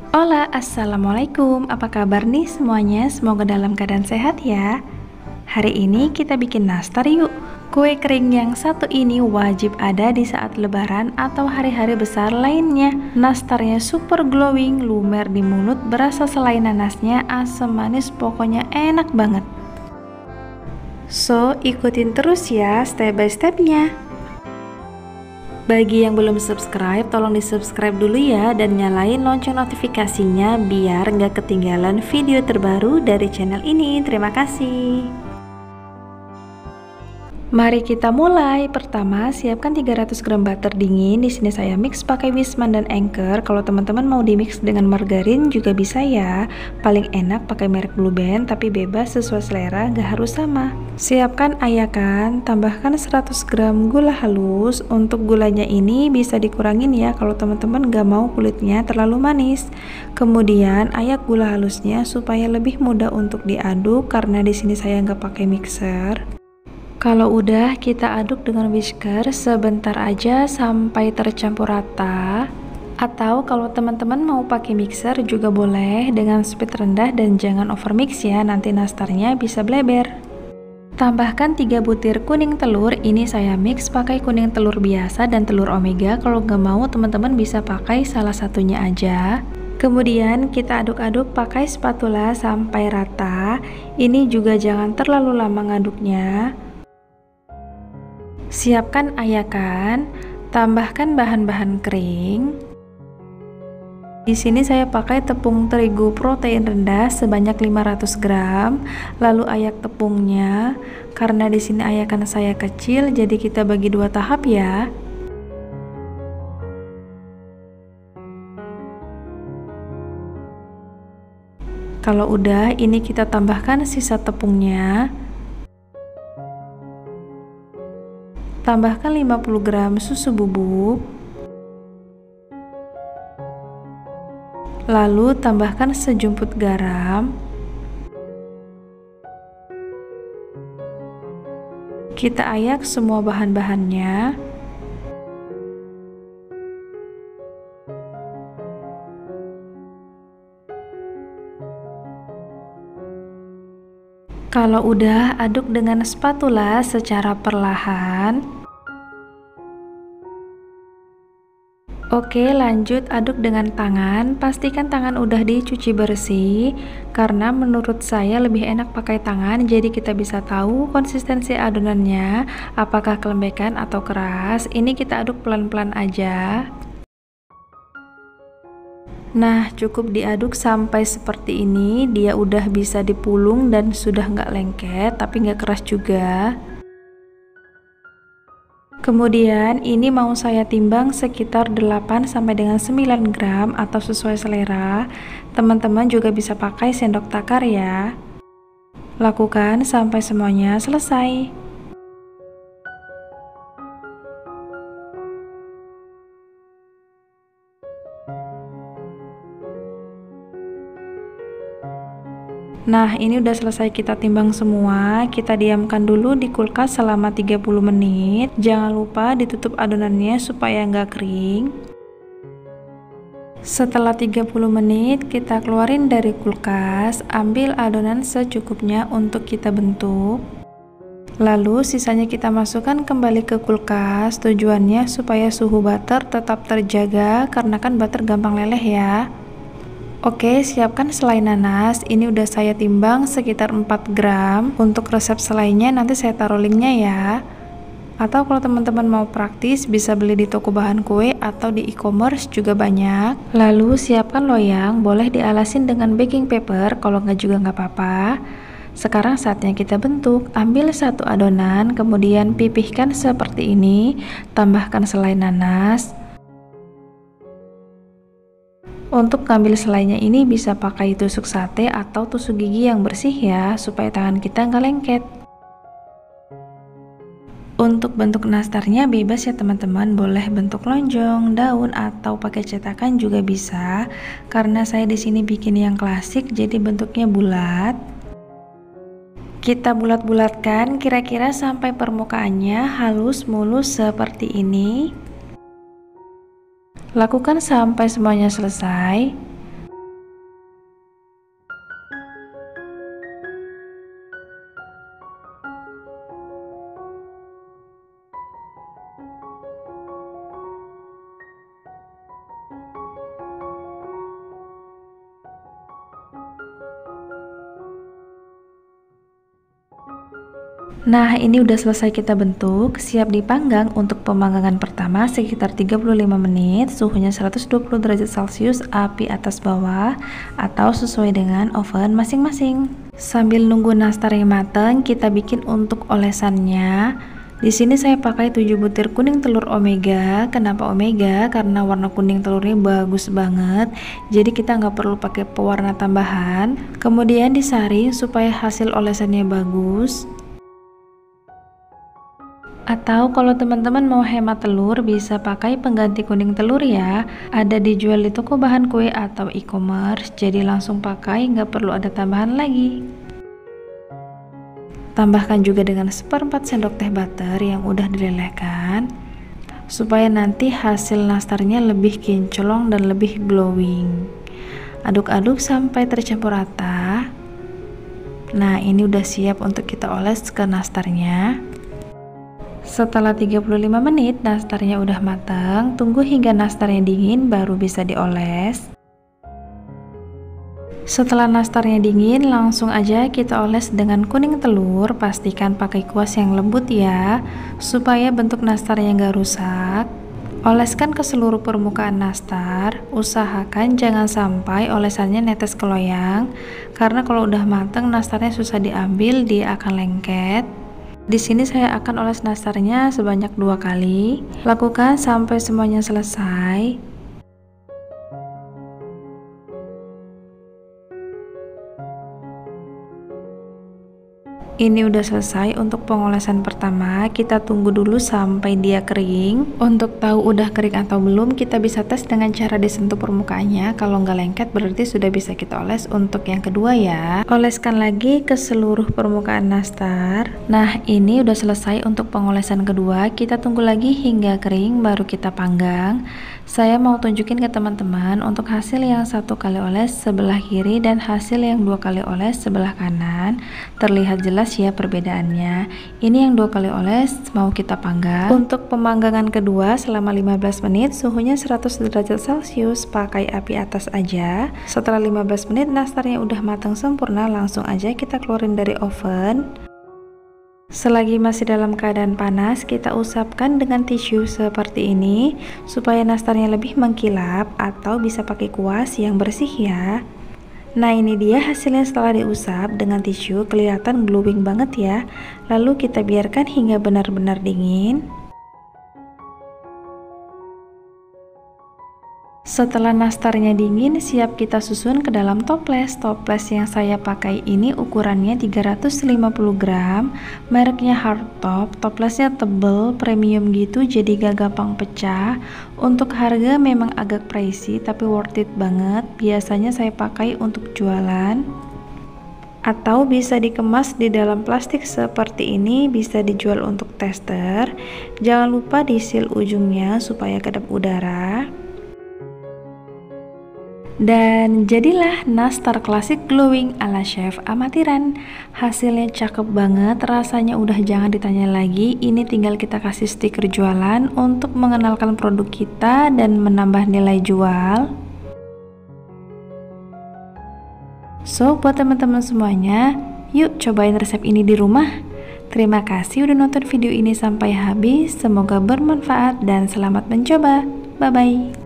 Hola, assalamualaikum. Apa kabar nih semuanya? Semoga dalam keadaan sehat ya. Hari ini kita bikin nastar yuk. Kue kering yang satu ini wajib ada di saat lebaran atau hari-hari besar lainnya. Nastarnya super glowing, lumer di mulut, berasa selai nanasnya, asam manis, pokoknya enak banget. So, ikutin terus ya step by stepnya. Bagi yang belum subscribe, tolong di subscribe dulu ya dan nyalain lonceng notifikasinya biar nggak ketinggalan video terbaru dari channel ini. Terima kasih. Mari kita mulai. Pertama, siapkan 300 gram butter dingin. Di sini saya mix pakai Wisman dan Anchor. Kalau teman-teman mau di mix dengan margarin juga bisa ya. Paling enak pakai merek Blue Band, tapi bebas sesuai selera, nggak harus sama. Siapkan ayakan, tambahkan 100 gram gula halus. Untuk gulanya ini bisa dikurangin ya kalau teman-teman nggak mau kulitnya terlalu manis. Kemudian ayak gula halusnya supaya lebih mudah untuk diaduk karena di sini saya nggak pakai mixer. Kalau udah, kita aduk dengan whisker sebentar aja sampai tercampur rata. Atau kalau teman-teman mau pakai mixer juga boleh dengan speed rendah dan jangan over mix ya, nanti nastarnya bisa bleber. Tambahkan 3 butir kuning telur. Ini saya mix pakai kuning telur biasa dan telur omega. Kalau nggak mau teman-teman bisa pakai salah satunya aja. Kemudian kita aduk-aduk pakai spatula sampai rata. Ini juga jangan terlalu lama ngaduknya. Siapkan ayakan, tambahkan bahan-bahan kering. Di sini saya pakai tepung terigu protein rendah sebanyak 500 gram, lalu ayak tepungnya. Karena di sini ayakan saya kecil, jadi kita bagi 2 tahap ya. Kalau udah, ini kita tambahkan sisa tepungnya. Tambahkan 50 gram susu bubuk. Lalu tambahkan sejumput garam. Kita ayak semua bahan-bahannya. Kalau udah, aduk dengan spatula secara perlahan. Oke, lanjut aduk dengan tangan. Pastikan tangan udah dicuci bersih, karena menurut saya lebih enak pakai tangan, jadi kita bisa tahu konsistensi adonannya apakah kelembekan atau keras. Ini kita aduk pelan-pelan aja. Nah, cukup diaduk sampai seperti ini. Dia udah bisa dipulung dan sudah nggak lengket, tapi nggak keras juga. Kemudian ini mau saya timbang sekitar 8 sampai dengan 9 gram atau sesuai selera. Teman-teman juga bisa pakai sendok takar ya. Lakukan sampai semuanya selesai. Nah, ini udah selesai kita timbang semua. Kita diamkan dulu di kulkas selama 30 menit. Jangan lupa ditutup adonannya supaya nggak kering. Setelah 30 menit, kita keluarin dari kulkas. Ambil adonan secukupnya untuk kita bentuk. Lalu sisanya kita masukkan kembali ke kulkas. Tujuannya supaya suhu butter tetap terjaga, karena kan butter gampang leleh ya. Oke, siapkan selai nanas. Ini udah saya timbang sekitar 4 gram. Untuk resep selainya nanti saya taruh linknya ya. Atau kalau teman-teman mau praktis bisa beli di toko bahan kue atau di e-commerce juga banyak. Lalu siapkan loyang, boleh dialasin dengan baking paper, kalau nggak juga nggak apa-apa. Sekarang saatnya kita bentuk. Ambil satu adonan, kemudian pipihkan seperti ini. Tambahkan selai nanas. Untuk ngambil selainya ini bisa pakai tusuk sate atau tusuk gigi yang bersih ya, supaya tangan kita nggak lengket. Untuk bentuk nastarnya bebas ya teman-teman, boleh bentuk lonjong, daun, atau pakai cetakan juga bisa. Karena saya di sini bikin yang klasik, jadi bentuknya bulat. Kita bulat-bulatkan kira-kira sampai permukaannya halus mulus seperti ini. Lakukan sampai semuanya selesai. Nah, ini udah selesai kita bentuk, siap dipanggang. Untuk pemanggangan pertama sekitar 35 menit, suhunya 120 derajat Celcius, api atas bawah, atau sesuai dengan oven masing-masing. Sambil nunggu nastarnya matang, kita bikin untuk olesannya. Di sini saya pakai 7 butir kuning telur omega. Kenapa omega? Karena warna kuning telurnya bagus banget. Jadi kita nggak perlu pakai pewarna tambahan. Kemudian disaring supaya hasil olesannya bagus. Atau kalau teman-teman mau hemat telur, bisa pakai pengganti kuning telur ya. Ada dijual di toko bahan kue atau e-commerce. Jadi langsung pakai, nggak perlu ada tambahan lagi. Tambahkan juga dengan 1/4 sendok teh butter yang udah dilelehkan, supaya nanti hasil nastarnya lebih kinclong dan lebih glowing. Aduk-aduk sampai tercampur rata. Nah, ini udah siap untuk kita oles ke nastarnya. Setelah 35 menit nastarnya udah matang, tunggu hingga nastarnya dingin baru bisa dioles. Setelah nastarnya dingin, langsung aja kita oles dengan kuning telur. Pastikan pakai kuas yang lembut ya, supaya bentuk nastarnya nggak rusak. Oleskan ke seluruh permukaan nastar. Usahakan jangan sampai olesannya netes ke loyang, karena kalau udah matang nastarnya susah diambil, dia akan lengket. Di sini saya akan oles nastarnya sebanyak 2 kali. Lakukan sampai semuanya selesai. Ini udah selesai untuk pengolesan pertama. Kita tunggu dulu sampai dia kering. Untuk tahu udah kering atau belum, kita bisa tes dengan cara disentuh permukaannya. Kalau nggak lengket berarti sudah bisa kita oles. Untuk yang kedua ya, oleskan lagi ke seluruh permukaan nastar. Nah, ini udah selesai untuk pengolesan kedua. Kita tunggu lagi hingga kering baru kita panggang. Saya mau tunjukin ke teman-teman untuk hasil yang 1 kali oles sebelah kiri dan hasil yang 2 kali oles sebelah kanan. Terlihat jelas ya perbedaannya. Ini yang 2 kali oles mau kita panggang. Untuk pemanggangan kedua selama 15 menit, suhunya 100 derajat Celcius, pakai api atas aja. Setelah 15 menit nastarnya udah matang sempurna, langsung aja kita keluarin dari oven. Selagi masih dalam keadaan panas, kita usapkan dengan tisu seperti ini supaya nastarnya lebih mengkilap, atau bisa pakai kuas yang bersih ya. Nah, ini dia hasilnya setelah diusap dengan tisu, kelihatan glowing banget ya. Lalu kita biarkan hingga benar-benar dingin. Setelah nastarnya dingin, siap kita susun ke dalam toples. Toples yang saya pakai ini ukurannya 350 gram, mereknya Hardtop. Toplesnya tebel, premium gitu, jadi gak gampang pecah. Untuk harga memang agak pricey, tapi worth it banget. Biasanya saya pakai untuk jualan. Atau bisa dikemas di dalam plastik seperti ini, bisa dijual untuk tester. Jangan lupa disil ujungnya supaya kedap udara. Dan jadilah nastar klasik glowing ala chef amatiran. Hasilnya cakep banget, rasanya udah jangan ditanya lagi. Ini tinggal kita kasih stiker jualan untuk mengenalkan produk kita dan menambah nilai jual. So, buat teman-teman semuanya, yuk cobain resep ini di rumah. Terima kasih udah nonton video ini sampai habis. Semoga bermanfaat dan selamat mencoba. Bye-bye.